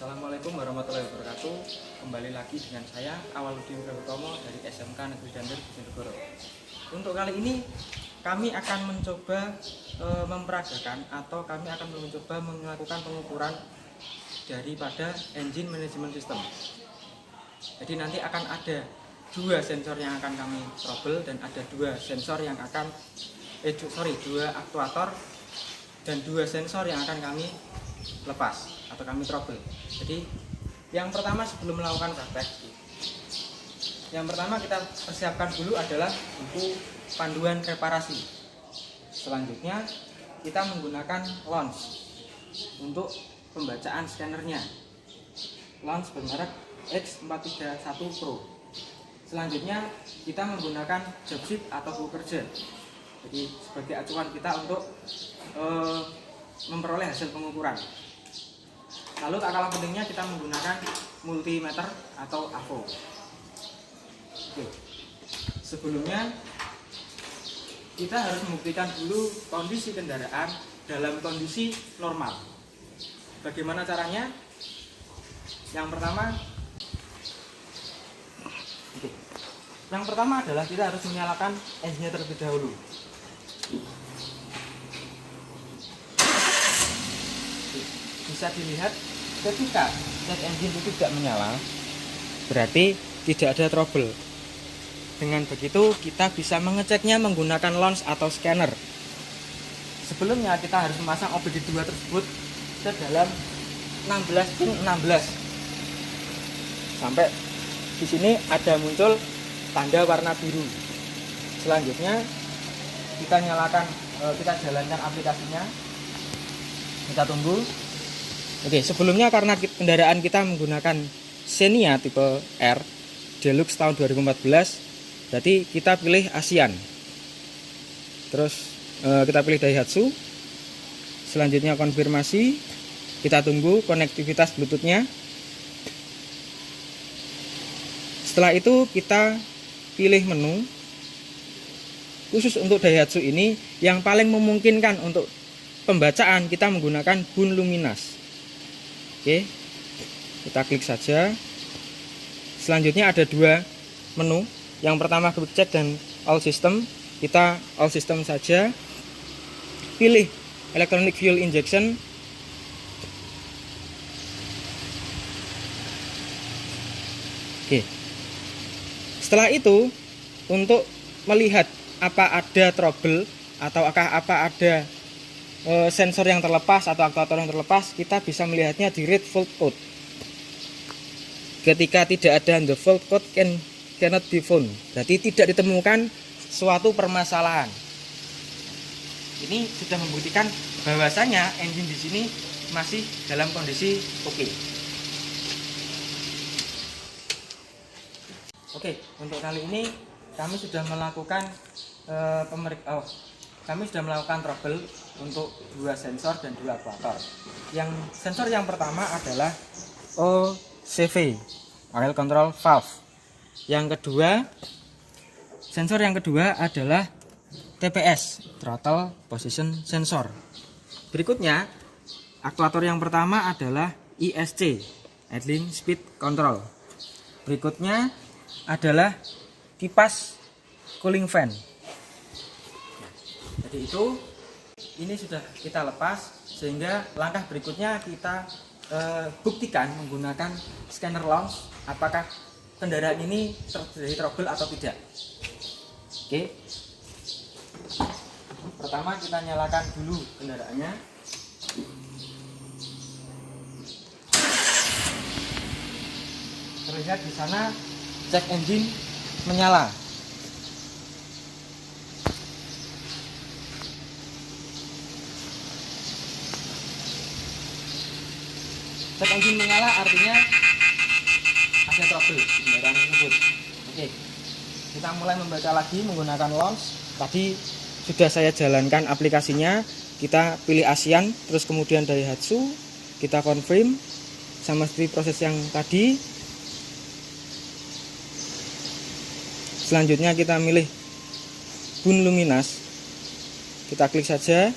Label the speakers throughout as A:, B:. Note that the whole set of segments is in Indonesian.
A: Assalamualaikum warahmatullahi wabarakatuh. Kembali lagi dengan saya Awaludin Prabotomo dari SMK Negeri Dandir Bojonegoro. Untuk kali ini kami akan mencoba memperagakan atau kami akan mencoba melakukan pengukuran daripada engine management system. Jadi nanti akan ada dua sensor yang akan kami trouble dan ada dua sensor yang akan dua aktuator dan dua sensor yang akan kami lepas atau kami trouble. Jadi yang pertama sebelum melakukan praktek, yang pertama kita persiapkan dulu adalah buku panduan reparasi. Selanjutnya kita menggunakan lens untuk pembacaan scannernya, lens bermerek X431 Pro. Selanjutnya kita menggunakan job sheet atau buku kerja, jadi sebagai acuan kita untuk memperoleh hasil pengukuran. Lalu tak kalah pentingnya kita menggunakan multimeter atau AVO. Oke. Sebelumnya kita harus membuktikan dulu kondisi kendaraan dalam kondisi normal. Bagaimana caranya? Yang pertama adalah kita harus menyalakan engine terlebih dahulu. Bisa dilihat ketika check engine itu tidak menyala, berarti tidak ada trouble. Dengan begitu kita bisa mengeceknya menggunakan lens atau scanner. Sebelumnya kita harus memasang OBD2 tersebut ke dalam 16 sampai di sini ada muncul tanda warna biru. Selanjutnya kita jalankan aplikasinya, kita tunggu. Oke, sebelumnya karena kendaraan kita menggunakan Xenia tipe R Deluxe tahun 2014, berarti kita pilih ASEAN. Terus kita pilih Daihatsu. Selanjutnya konfirmasi, kita tunggu konektivitas Bluetooth-nya. Setelah itu kita pilih menu. Khusus untuk Daihatsu ini yang paling memungkinkan untuk pembacaan kita menggunakan Bun Luminas. Oke, kita klik saja. Selanjutnya ada dua menu. Yang pertama quick check dan all system. Kita all system saja. Pilih electronic fuel injection. Oke. Setelah itu untuk melihat apa ada trouble atau apa ada sensor yang terlepas atau aktuator yang terlepas, kita bisa melihatnya di read fault code. Ketika tidak ada the fault code cannot be found, berarti tidak ditemukan suatu permasalahan. Ini sudah membuktikan bahwasanya engine di sini masih dalam kondisi oke. Oke, untuk kali ini kami sudah melakukan trouble untuk dua sensor dan dua aktuator. Yang sensor yang pertama adalah OCV, Oil Control Valve. Sensor yang kedua adalah TPS, Throttle Position Sensor. Berikutnya, aktuator yang pertama adalah ISC, Idling Speed Control. Berikutnya adalah kipas cooling fan. Jadi ini sudah kita lepas, sehingga langkah berikutnya kita buktikan menggunakan scanner lens apakah kendaraan ini terjadi trouble atau tidak. Oke. Pertama kita nyalakan dulu kendaraannya. Terlihat di sana check engine menyala. Check engine menyala artinya ada trouble di kendaraan tersebut. Oke, kita mulai membaca lagi menggunakan lens. Tadi sudah saya jalankan aplikasinya. Kita pilih ASEAN, terus kemudian Daihatsu. Kita confirm sama seperti proses yang tadi. Selanjutnya kita milih Bun Luminas. Kita klik saja.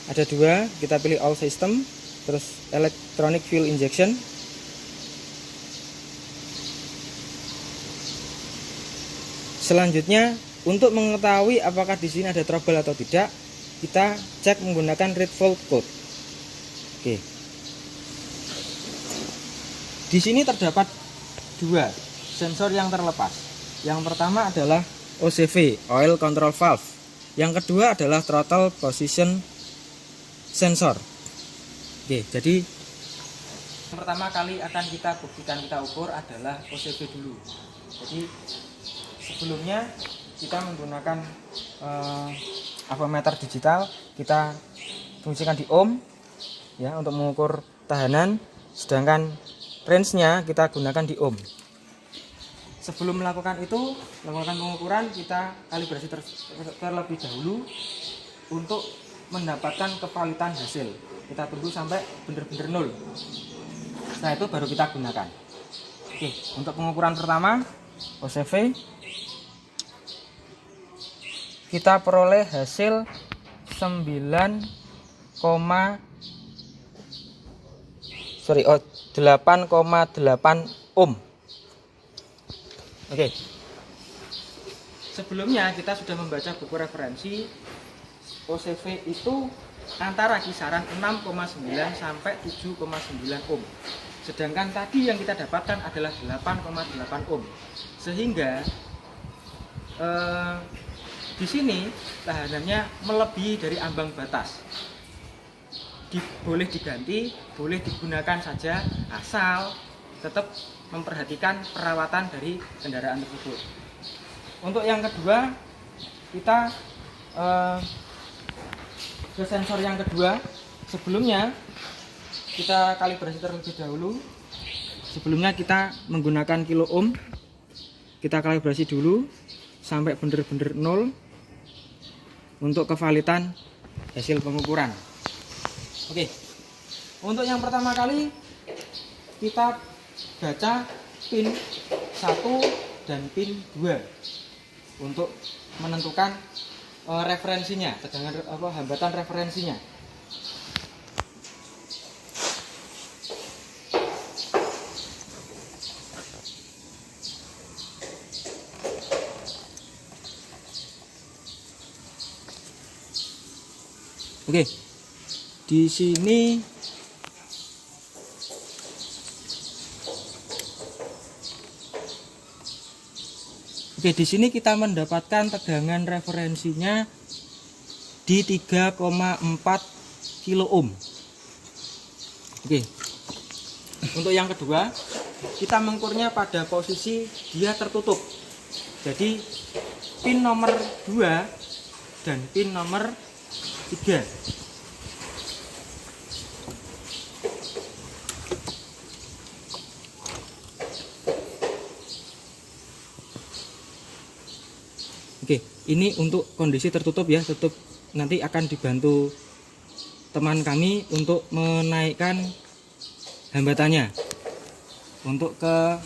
A: Ada dua, kita pilih all system. terus electronic fuel injection. Selanjutnya, untuk mengetahui apakah di sini ada trouble atau tidak, kita cek menggunakan read fault code. Oke. Di sini terdapat dua sensor yang terlepas. Yang pertama adalah OCV, Oil Control Valve. Yang kedua adalah Throttle Position Sensor. Oke, jadi yang pertama kali akan kita buktikan, kita ukur adalah OCV dulu. Jadi sebelumnya kita menggunakan avometer digital, kita fungsikan di ohm ya untuk mengukur tahanan, sedangkan range-nya kita gunakan di ohm. Sebelum melakukan pengukuran, kita kalibrasi terlebih dahulu untuk mendapatkan kevalitan hasil. Kita tunggu sampai benar-benar nol. Setelah itu baru kita gunakan. Oke, untuk pengukuran pertama OCV, kita peroleh hasil 8,8 ohm. Oke. Sebelumnya kita sudah membaca buku referensi. OCV itu antara kisaran 6,9 sampai 7,9 ohm. Sedangkan tadi yang kita dapatkan adalah 8,8 ohm. Sehingga di sini tahanannya melebihi dari ambang batas. Boleh diganti, boleh digunakan saja, asal tetap memperhatikan perawatan dari kendaraan tersebut. Untuk yang kedua, kita ke sensor yang kedua. Sebelumnya kita kalibrasi terlebih dahulu. Sebelumnya kita menggunakan kilo ohm. Kita kalibrasi dulu sampai benar-benar nol untuk kevalitan hasil pengukuran. Oke. Untuk yang pertama kali kita baca pin 1 dan pin 2 untuk menentukan referensinya, tegangan hambatan referensinya. Oke. Di sini di sini kita mendapatkan tegangan referensinya di 3,4 kilo ohm. Oke. Untuk yang kedua, kita mengukurnya pada posisi dia tertutup. Jadi pin nomor 2 dan pin nomor 3. Oke, ini untuk kondisi tertutup ya, tutup. Nanti akan dibantu teman kami untuk menaikkan hambatannya untuk ke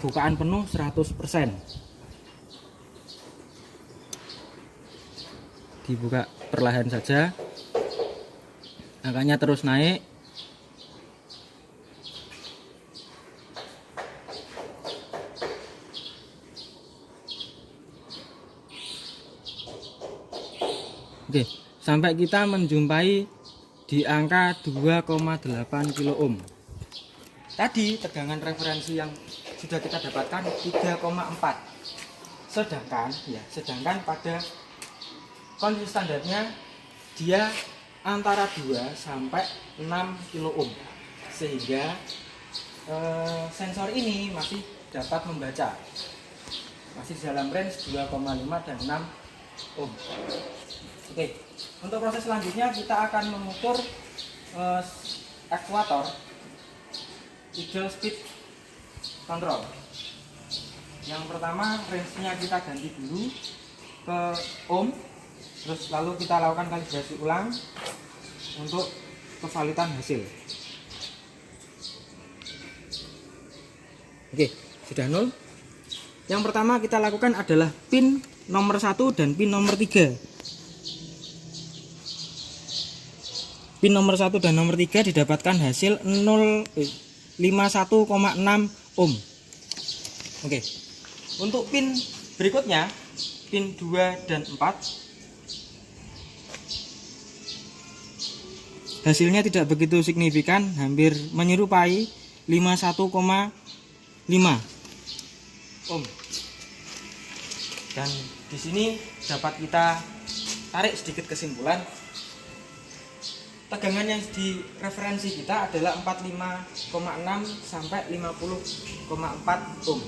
A: bukaan penuh 100%. Dibuka perlahan saja, angkanya terus naik. Oke, sampai kita menjumpai di angka 2,8 kilo ohm. Tadi tegangan referensi yang sudah kita dapatkan 3,4. Sedangkan pada kondisi standarnya dia antara 2 sampai 6 kilo ohm. Sehingga sensor ini masih dapat membaca. Masih dalam range 2,5 dan 6 ohm. Oke, untuk proses selanjutnya kita akan mengukur aktuator idle speed control. Yang pertama, range-nya kita ganti dulu ke ohm, terus lalu kita lakukan kalibrasi ulang untuk kevalitan hasil. Oke, sudah nol. Yang pertama kita lakukan adalah pin nomor 1 dan pin nomor 3. pin nomor 1 dan nomor 3 didapatkan hasil 51,6 ohm. Oke. Untuk pin berikutnya, pin 2 dan 4, hasilnya tidak begitu signifikan, hampir menyerupai 51,5 ohm. Dan di sini dapat kita tarik sedikit kesimpulan. Tegangan yang di referensi kita adalah 45,6 sampai 50,4 ohm.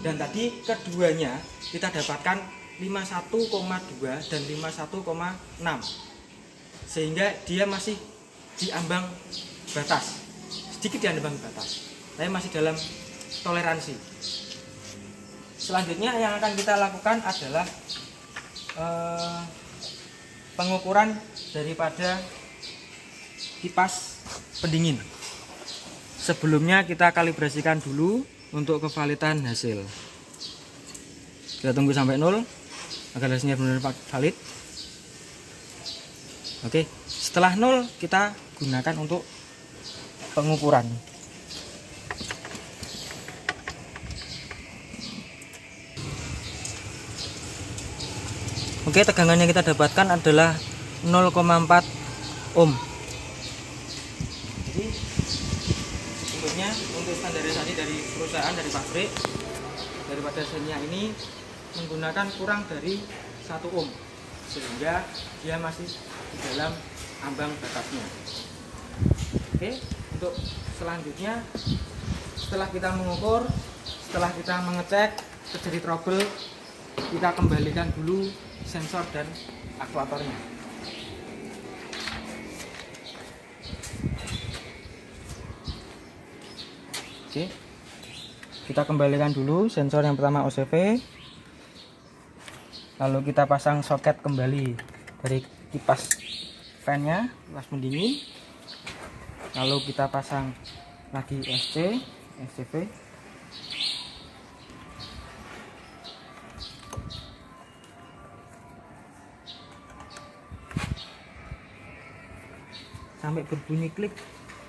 A: Dan tadi keduanya kita dapatkan 51,2 dan 51,6. Sehingga dia masih di ambang batas. Sedikit di ambang batas. Tapi masih dalam toleransi. Selanjutnya yang akan kita lakukan adalah pengukuran daripada kipas pendingin. Sebelumnya kita kalibrasikan dulu untuk kevalidan hasil. Kita tunggu sampai 0 agar hasilnya benar-benar valid. Oke, setelah 0 kita gunakan untuk pengukuran. Oke, tegangan yang kita dapatkan adalah 0,4 ohm. Jadi sebetulnya untuk standarisasi dari perusahaan, dari pabrik, daripada senya ini menggunakan kurang dari 1 ohm, sehingga dia masih di dalam ambang batasnya. Oke, untuk selanjutnya setelah kita mengukur, setelah kita mengecek terjadi trouble, kita kembalikan dulu sensor dan aktuatornya. Oke, kita kembalikan dulu sensor yang pertama OCV, lalu kita pasang soket kembali dari kipas fan-nya, kipas pendingin, lalu kita pasang lagi SCV. Sampai berbunyi klik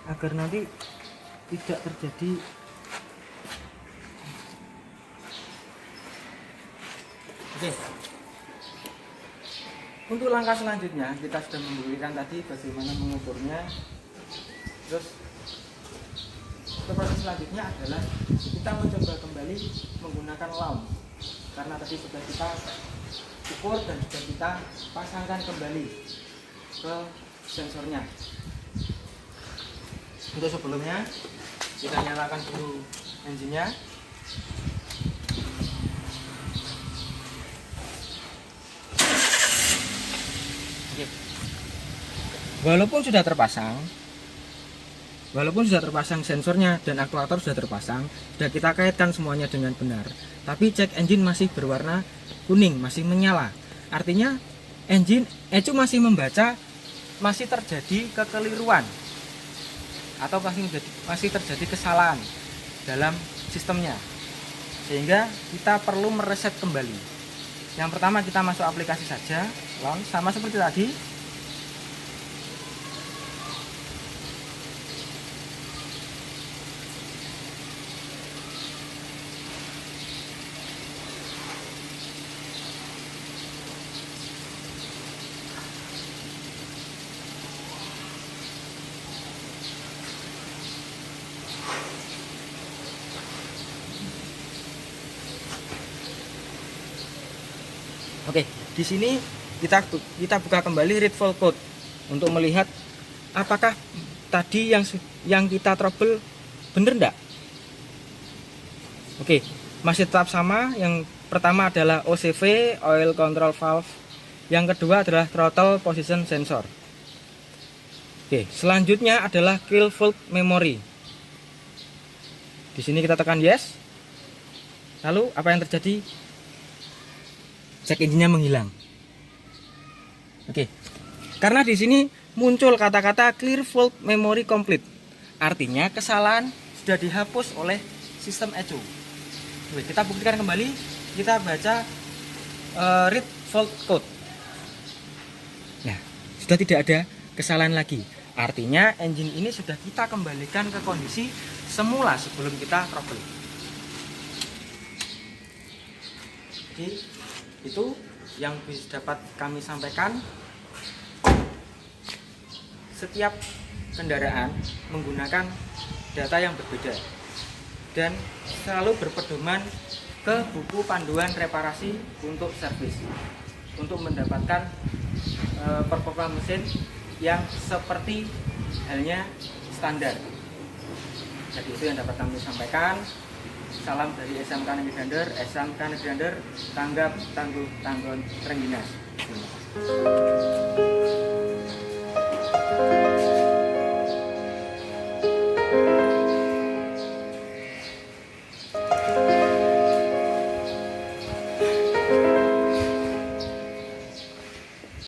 A: agar nanti tidak terjadi Oke. Untuk langkah selanjutnya kita sudah membuktikan tadi bagaimana mengukurnya. Terus proses selanjutnya adalah kita mencoba kembali menggunakan lamp, karena tadi sudah kita ukur dan sudah kita pasangkan kembali ke sensornya. Untuk sebelumnya kita nyalakan dulu engine-nya. Oke. Walaupun sudah terpasang sensornya dan aktuator sudah terpasang, sudah kita kaitkan semuanya dengan benar, tapi cek engine masih berwarna kuning, masih menyala. Artinya engine ECU masih membaca, masih terjadi kekeliruan atau masih terjadi kesalahan dalam sistemnya, sehingga kita perlu mereset kembali. Yang pertama kita masuk aplikasi saja, launch, sama seperti tadi. Oke, di sini kita buka kembali read fault code untuk melihat apakah tadi yang kita trouble bener enggak. Oke, masih tetap sama. Yang pertama adalah OCV, oil control valve. Yang kedua adalah throttle position sensor. Oke, selanjutnya adalah kill fault memory. Di sini kita tekan yes. Lalu apa yang terjadi? Cek engine-nya menghilang. Oke. Karena di sini muncul kata-kata clear fault memory complete. Artinya kesalahan sudah dihapus oleh sistem ECU. Oke, kita buktikan kembali. Kita baca read fault code. Nah, sudah tidak ada kesalahan lagi. Artinya engine ini sudah kita kembalikan ke kondisi semula sebelum kita trouble. Jadi itu yang bisa dapat kami sampaikan. Setiap kendaraan menggunakan data yang berbeda dan selalu berpedoman ke buku panduan reparasi untuk servis untuk mendapatkan performa mesin yang seperti halnya standar. Jadi itu yang dapat kami sampaikan. Salam dari SMK Negeri Dander, SMK Negeri Dander, tanggap tangguh tanggung Rengginas.